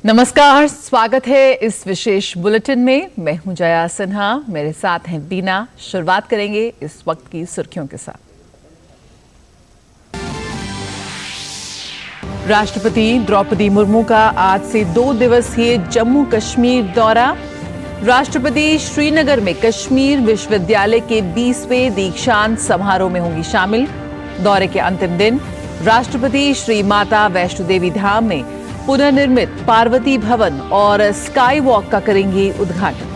नमस्कार, स्वागत है इस विशेष बुलेटिन में। मैं हूं जया सिन्हा, मेरे साथ हैं बीना। शुरुआत करेंगे इस वक्त की सुर्खियों के साथ। राष्ट्रपति द्रौपदी मुर्मू का आज से 2 दिवसीय जम्मू कश्मीर दौरा। राष्ट्रपति श्रीनगर में कश्मीर विश्वविद्यालय के 20वें दीक्षांत समारोह में होंगी शामिल। दौरे के अंतिम दिन राष्ट्रपति श्री माता वैष्णो देवी धाम में पुनर्निर्मित पार्वती भवन और स्काई वॉक का करेंगे उद्घाटन।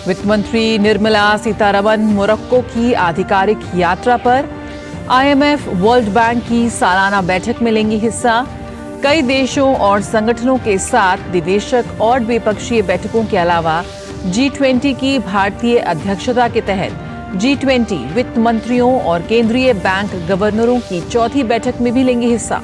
वित्त मंत्री निर्मला सीतारमण मोरक्को की आधिकारिक यात्रा पर। आईएमएफ वर्ल्ड बैंक की सालाना बैठक में लेंगी हिस्सा। कई देशों और संगठनों के साथ निवेशक और द्विपक्षीय बैठकों के अलावा G20 की भारतीय अध्यक्षता के तहत G20 वित्त मंत्रियों और केंद्रीय बैंक गवर्नरों की चौथी बैठक में भी लेंगे हिस्सा।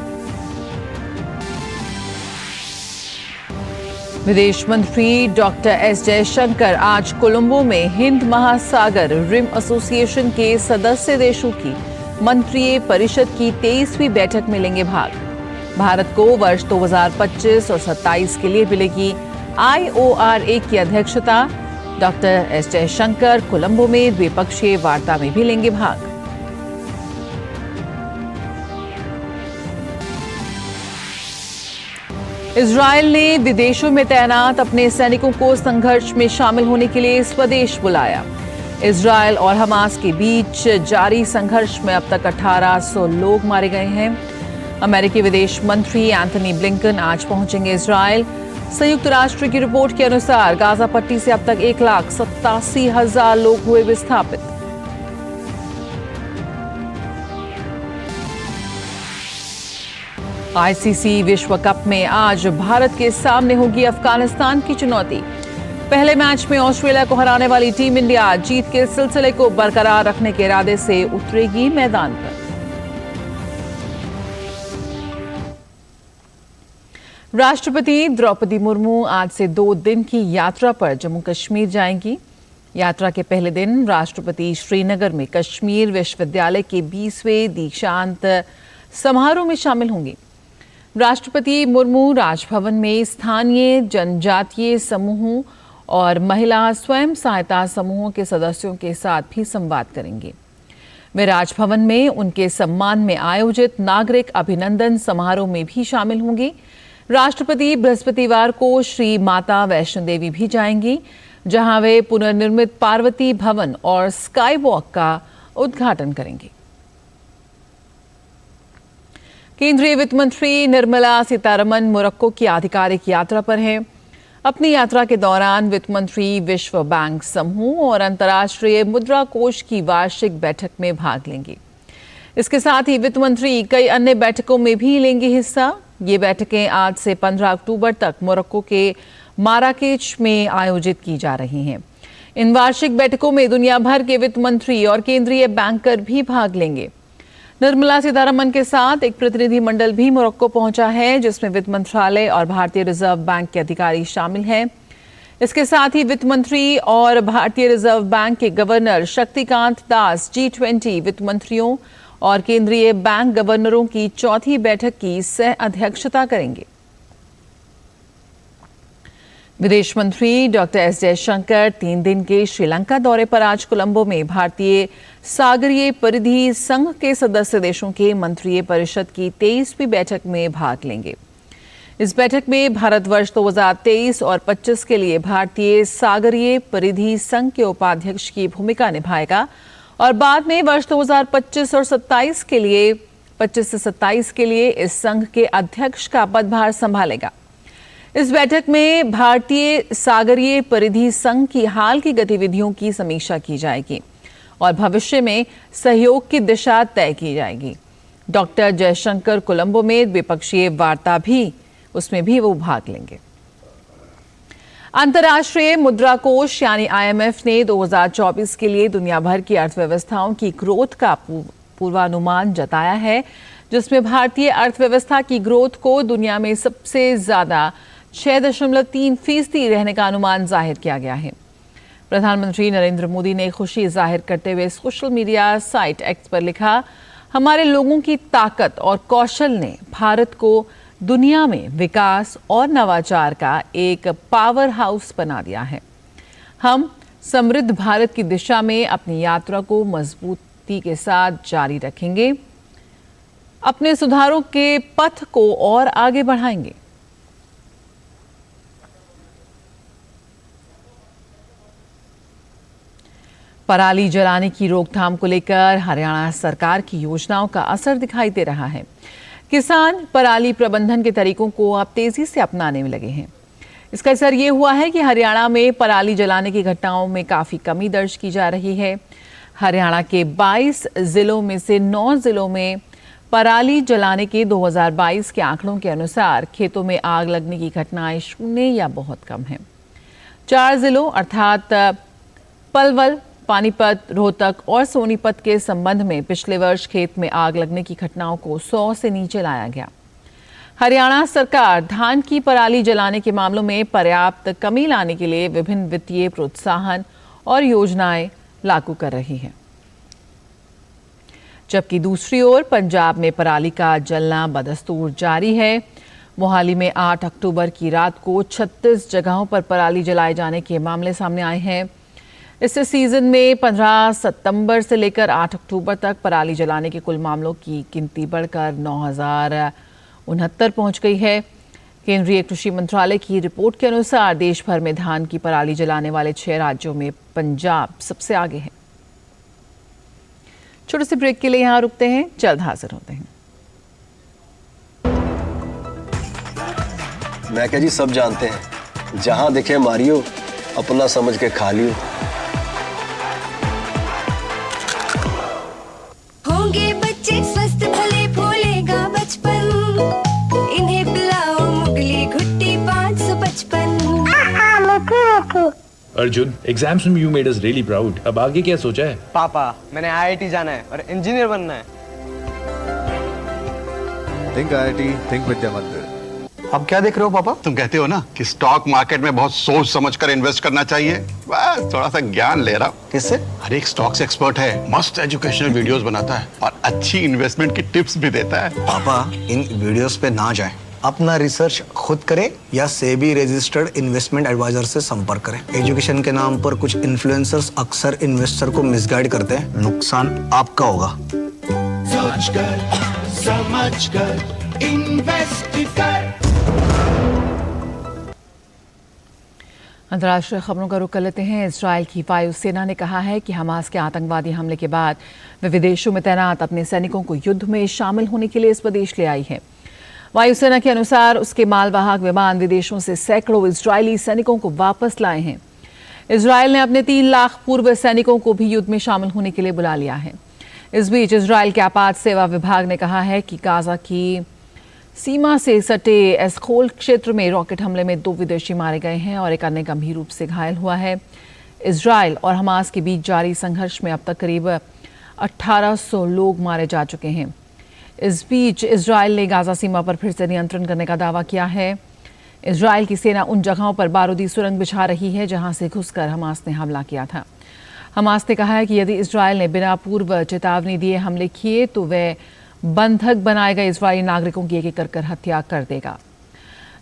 विदेश मंत्री डॉक्टर एस जयशंकर आज कोलंबो में हिंद महासागर रिम एसोसिएशन के सदस्य देशों की मंत्रिय परिषद की 23वीं बैठक में लेंगे भाग। भारत को वर्ष 2025 और 27 के लिए मिलेगी IORA की अध्यक्षता। डॉक्टर एस जयशंकर कोलंबो में द्विपक्षीय वार्ता में भी लेंगे भाग। इजरायल ने विदेशों में तैनात अपने सैनिकों को संघर्ष में शामिल होने के लिए स्वदेश बुलाया। इजरायल और हमास के बीच जारी संघर्ष में अब तक 1800 लोग मारे गए हैं। अमेरिकी विदेश मंत्री एंथनी ब्लिंकन आज पहुंचेंगे इजरायल। संयुक्त राष्ट्र की रिपोर्ट के अनुसार गाजा पट्टी से अब तक 1,87,000 लोग हुए विस्थापित। आईसीसी विश्व कप में आज भारत के सामने होगी अफगानिस्तान की चुनौती। पहले मैच में ऑस्ट्रेलिया को हराने वाली टीम इंडिया जीत के सिलसिले को बरकरार रखने के इरादे से उतरेगी मैदान पर। राष्ट्रपति द्रौपदी मुर्मू आज से 2 दिन की यात्रा पर जम्मू कश्मीर जाएंगी। यात्रा के पहले दिन राष्ट्रपति श्रीनगर में कश्मीर विश्वविद्यालय के 20वें दीक्षांत समारोह में शामिल होंगी। राष्ट्रपति मुर्मू राजभवन में स्थानीय जनजातीय समूहों और महिला स्वयं सहायता समूहों के सदस्यों के साथ भी संवाद करेंगे। वे राजभवन में उनके सम्मान में आयोजित नागरिक अभिनंदन समारोह में भी शामिल होंगी। राष्ट्रपति बृहस्पतिवार को श्री माता वैष्णो देवी भी जाएंगी, जहां वे पुनर्निर्मित पार्वती भवन और स्काई वॉक का उद्घाटन करेंगे। केंद्रीय वित्त मंत्री निर्मला सीतारमण मोरक्को की आधिकारिक यात्रा पर हैं। अपनी यात्रा के दौरान वित्त मंत्री विश्व बैंक समूह और अंतर्राष्ट्रीय मुद्रा कोष की वार्षिक बैठक में भाग लेंगी। इसके साथ ही वित्त मंत्री कई अन्य बैठकों में भी लेंगे हिस्सा। ये बैठकें आज से 15 अक्टूबर तक मोरक्को के माराकेच में आयोजित की जा रही हैं। इन वार्षिक बैठकों में दुनिया भर के वित्त मंत्री और केंद्रीय बैंकर भी भाग लेंगे। निर्मला सीतारमण के साथ एक प्रतिनिधि मंडल भी मोरक्को पहुंचा है, जिसमें वित्त मंत्रालय और भारतीय रिजर्व बैंक के अधिकारी शामिल हैं। इसके साथ ही वित्त मंत्री और भारतीय रिजर्व बैंक के गवर्नर शक्तिकांत दास G20 वित्त मंत्रियों और केंद्रीय बैंक गवर्नरों की चौथी बैठक की सह अध्यक्षता करेंगे। विदेश मंत्री डॉक्टर एस जयशंकर 3 दिन के श्रीलंका दौरे पर आज कोलंबो में भारतीय सागरीय परिधि संघ के सदस्य देशों के मंत्रिय परिषद की 23वीं बैठक में भाग लेंगे। इस बैठक में भारत वर्ष 2023 और 25 के लिए भारतीय सागरीय परिधि संघ के उपाध्यक्ष की भूमिका निभाएगा और बाद में वर्ष 2025 और 27 के लिए 25 से 27 के लिए इस संघ के अध्यक्ष का पदभार संभालेगा। इस बैठक में भारतीय सागरीय परिधि संघ की हाल की गतिविधियों की समीक्षा की जाएगी और भविष्य में सहयोग की दिशा तय की जाएगी। डॉक्टर जयशंकर कोलंबो में द्विपक्षीय वार्ता भी उसमें भी वो भाग लेंगे। अंतर्राष्ट्रीय मुद्रा कोष यानी IMF ने 2024 के लिए दुनिया भर की अर्थव्यवस्थाओं की ग्रोथ का पूर्वानुमान जताया है, जिसमें भारतीय अर्थव्यवस्था की ग्रोथ को दुनिया में सबसे ज्यादा 6.3% रहने का अनुमान जाहिर किया गया है। प्रधानमंत्री नरेंद्र मोदी ने खुशी जाहिर करते हुए सोशल मीडिया साइट एक्स पर लिखा, हमारे लोगों की ताकत और कौशल ने भारत को दुनिया में विकास और नवाचार का एक पावर हाउस बना दिया है। हम समृद्ध भारत की दिशा में अपनी यात्रा को मजबूती के साथ जारी रखेंगे, अपने सुधारों के पथ को और आगे बढ़ाएंगे। पराली जलाने की रोकथाम को लेकर हरियाणा सरकार की योजनाओं का असर दिखाई दे रहा है। किसान पराली प्रबंधन के तरीकों को अब तेजी से अपनाने में लगे हैं। इसका असर ये हुआ है कि हरियाणा में पराली जलाने की घटनाओं में काफी कमी दर्ज की जा रही है। हरियाणा के 22 जिलों में से 9 जिलों में पराली जलाने के 2022 के आंकड़ों के अनुसार खेतों में आग लगने की घटनाएं शून्य या बहुत कम हैं। 4 जिलों अर्थात पलवल, पानीपत, रोहतक और सोनीपत के संबंध में पिछले वर्ष खेत में आग लगने की घटनाओं को 100 से नीचे लाया गया। हरियाणा सरकार धान की पराली जलाने के मामलों में पर्याप्त कमी लाने के लिए विभिन्न वित्तीय प्रोत्साहन और योजनाएं लागू कर रही है। जबकि दूसरी ओर पंजाब में पराली का जलना बदस्तूर जारी है। मोहाली में 8 अक्टूबर की रात को 36 जगहों पर पराली जलाए जाने के मामले सामने आए हैं। इससे सीजन में 15 सितंबर से लेकर 8 अक्टूबर तक पराली जलाने के कुल मामलों की गिनती बढ़कर 9,069 पहुंच गई है। केंद्रीय कृषि मंत्रालय की रिपोर्ट के अनुसार देश भर में धान की पराली जलाने वाले 6 राज्यों में पंजाब सबसे आगे है। छोटे से ब्रेक के लिए यहां रुकते हैं, जल्द हाजिर होते हैं। मैं क्या जी, सब जानते हैं, जहां दिखे मारियो, अपना समझ के खा लियो। होंगे बच्चे स्वस्थ भले फूलेगा बचपन, इन्हें पिलाओ मुगली घुट्टी 555। अर्जुन, एग्जाम्स में you made us really proud. अब आगे क्या सोचा है? पापा, मैंने IIT जाना है और इंजीनियर बनना है। Think IIT, think विद्या मंदिर। अब क्या देख रहे हो पापा? तुम कहते हो ना कि स्टॉक मार्केट में बहुत सोच समझकर इन्वेस्ट करना चाहिए, बस थोड़ा सा ज्ञान ले रहा हूँ। किससे? हर एक स्टॉक्स एक्सपर्ट है, मस्त एजुकेशनल वीडियोस बनाता है और अच्छी इन्वेस्टमेंट की टिप्स भी देता है। पापा, इन वीडियोस पे ना जाएं। अपना रिसर्च खुद करें या सेबी रजिस्टर्ड इन्वेस्टमेंट एडवाइजर से संपर्क करें। एजुकेशन के नाम पर कुछ इन्फ्लुएंसर्स अक्सर इन्वेस्टर को मिसगाइड करते हैं, नुकसान आपका होगा। सोच कर, समझ कर, इन्वेस्ट कर। अंतर्राष्ट्रीय खबरों का रुख कर लेते हैं। इजरायल की वायुसेना ने कहा है कि हमास के आतंकवादी हमले के बाद वे विदेशों में तैनात अपने सैनिकों को युद्ध में शामिल होने के लिए इस प्रदेश ले आई है। वायुसेना के अनुसार उसके मालवाहक विमान विदेशों से सैकड़ों इजरायली सैनिकों को वापस लाए हैं। इजरायल ने अपने 3 लाख पूर्व सैनिकों को भी युद्ध में शामिल होने के लिए बुला लिया है। इस बीच इजरायल के आपात सेवा विभाग ने कहा है कि गाजा की सीमा से सटे एस्खोल क्षेत्र में रॉकेट हमले में 2 विदेशी मारे गए हैं और एक अन्य गंभीर रूप से घायल हुआ है। इजरायल और हमास के बीच जारी संघर्ष में अब तक करीब 1800 लोग मारे जा चुके हैं। इस बीच इजरायल ने गाजा सीमा पर फिर से नियंत्रण करने का दावा किया है। इजरायल की सेना उन जगहों पर बारूदी सुरंग बिछा रही है जहां से घुसकर हमास ने हमला किया था। हमास ने कहा है कि यदि इजरायल ने बिना पूर्व चेतावनी दिए हमले किए तो वह बंधक बनाए गए इजरायली नागरिकों की एक-एक कर हत्या कर देगा।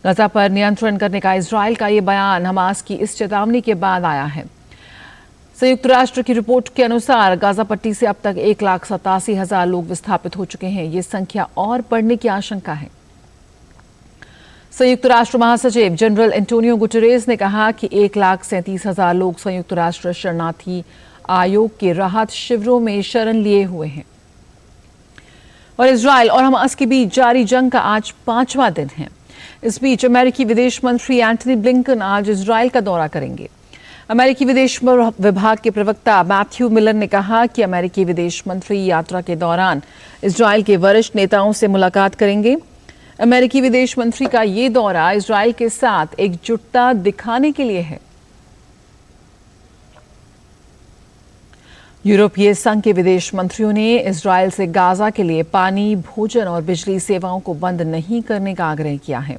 गाजा पर नियंत्रण करने का इजरायल का ये बयान हमास की इस चेतावनी के बाद आया है। संयुक्त राष्ट्र की रिपोर्ट के अनुसार गाजा पट्टी से अब तक 1,87,000 लोग विस्थापित हो चुके हैं। ये संख्या और बढ़ने की आशंका है। संयुक्त राष्ट्र महासचिव जनरल एंटोनियो गुटेरेस ने कहा कि 1,37,000 लोग संयुक्त राष्ट्र शरणार्थी आयोग के राहत शिविरों में शरण लिए हुए हैं। और इजरायल और हमास के बीच जारी जंग का आज 5वां दिन है। इस बीच अमेरिकी विदेश मंत्री एंटनी ब्लिंकन आज इजरायल का दौरा करेंगे। अमेरिकी विदेश विभाग के प्रवक्ता मैथ्यू मिलर ने कहा कि अमेरिकी विदेश मंत्री यात्रा के दौरान इजरायल के वरिष्ठ नेताओं से मुलाकात करेंगे। अमेरिकी विदेश मंत्री का ये दौरा इजरायल के साथ एकजुटता दिखाने के लिए है। यूरोपीय संघ के विदेश मंत्रियों ने इजरायल से गाजा के लिए पानी, भोजन और बिजली सेवाओं को बंद नहीं करने का आग्रह किया है।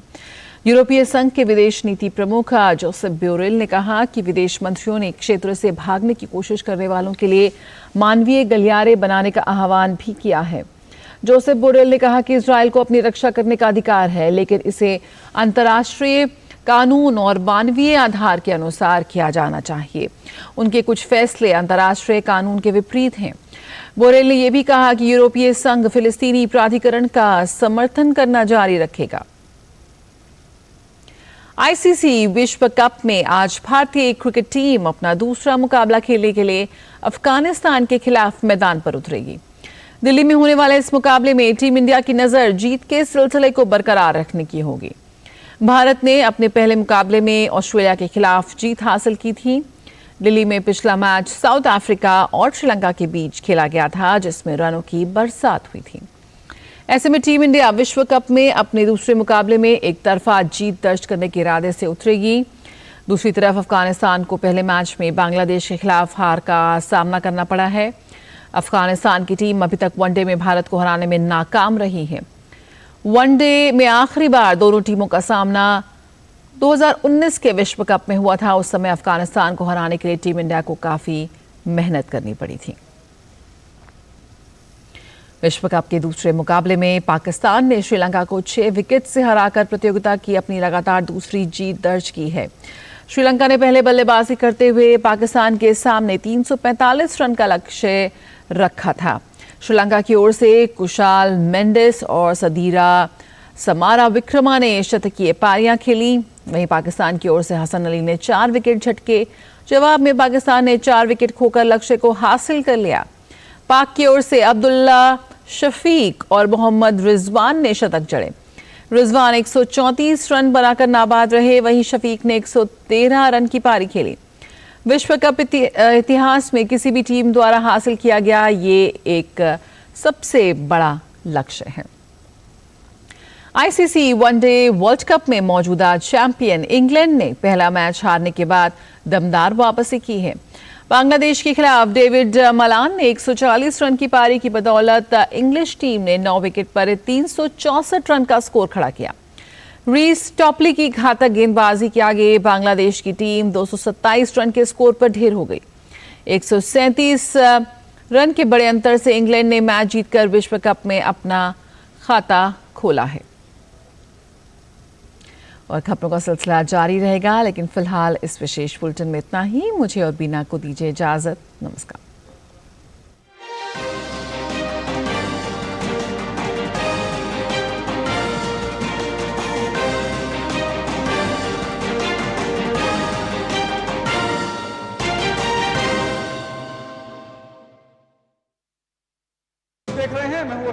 यूरोपीय संघ के विदेश नीति प्रमुख जोसेफ बोरेल ने कहा कि विदेश मंत्रियों ने क्षेत्र से भागने की कोशिश करने वालों के लिए मानवीय गलियारे बनाने का आह्वान भी किया है। जोसेफ बोरेल ने कहा कि इजरायल को अपनी रक्षा करने का अधिकार है, लेकिन इसे अंतर्राष्ट्रीय कानून और मानवीय आधार के अनुसार किया जाना चाहिए। उनके कुछ फैसले अंतर्राष्ट्रीय कानून के विपरीत हैं। बोरेल ने यह भी कहा कि यूरोपीय संघ फिलिस्तीनी प्राधिकरण का समर्थन करना जारी रखेगा। आईसीसी विश्व कप में आज भारतीय क्रिकेट टीम अपना दूसरा मुकाबला खेलने के लिए अफगानिस्तान के खिलाफ मैदान पर उतरेगी। दिल्ली में होने वाले इस मुकाबले में टीम इंडिया की नजर जीत के सिलसिले को बरकरार रखने की होगी। भारत ने अपने पहले मुकाबले में ऑस्ट्रेलिया के खिलाफ जीत हासिल की थी। दिल्ली में पिछला मैच साउथ अफ्रीका और श्रीलंका के बीच खेला गया था, जिसमें रनों की बरसात हुई थी। ऐसे में टीम इंडिया विश्व कप में अपने दूसरे मुकाबले में एक तरफा जीत दर्ज करने के इरादे से उतरेगी। दूसरी तरफ अफगानिस्तान को पहले मैच में बांग्लादेश के खिलाफ हार का सामना करना पड़ा है। अफगानिस्तान की टीम अभी तक वनडे में भारत को हराने में नाकाम रही है। वनडे में आखिरी बार दोनों टीमों का सामना 2019 के विश्व कप में हुआ था। उस समय अफगानिस्तान को हराने के लिए टीम इंडिया को काफी मेहनत करनी पड़ी थी। विश्व कप के दूसरे मुकाबले में पाकिस्तान ने श्रीलंका को 6 विकेट से हराकर प्रतियोगिता की अपनी लगातार दूसरी जीत दर्ज की है। श्रीलंका ने पहले बल्लेबाजी करते हुए पाकिस्तान के सामने 345 रन का लक्ष्य रखा था। श्रीलंका की ओर से कुशाल मेंडिस और सदीरा समारा विक्रमा ने शतकीय पारियां खेली। वहीं पाकिस्तान की ओर से हसन अली ने 4 विकेट झटके। जवाब में पाकिस्तान ने 4 विकेट खोकर लक्ष्य को हासिल कर लिया। पाक की ओर से अब्दुल्ला शफीक और मोहम्मद रिजवान ने शतक जड़े। रिजवान 134 रन बनाकर नाबाद रहे, वहीं शफीक ने 113 रन की पारी खेली। विश्व कप इतिहास में किसी भी टीम द्वारा हासिल किया गया ये एक सबसे बड़ा लक्ष्य है। आईसीसी वनडे वर्ल्ड कप में मौजूदा चैंपियन इंग्लैंड ने पहला मैच हारने के बाद दमदार वापसी की है। बांग्लादेश के खिलाफ डेविड मलान ने 140 रन की पारी की बदौलत इंग्लिश टीम ने 9 विकेट पर 364 रन का स्कोर खड़ा किया। रीस टॉपली की घातक गेंदबाजी के आगे बांग्लादेश की टीम 227 रन के स्कोर पर ढेर हो गई। 137 रन के बड़े अंतर से इंग्लैंड ने मैच जीतकर विश्व कप में अपना खाता खोला है। और खबरों का सिलसिला जारी रहेगा, लेकिन फिलहाल इस विशेष बुलेटिन में इतना ही। मुझे और बीना को दीजिए इजाजत। नमस्कार। देख रहे हैं, मैं हूं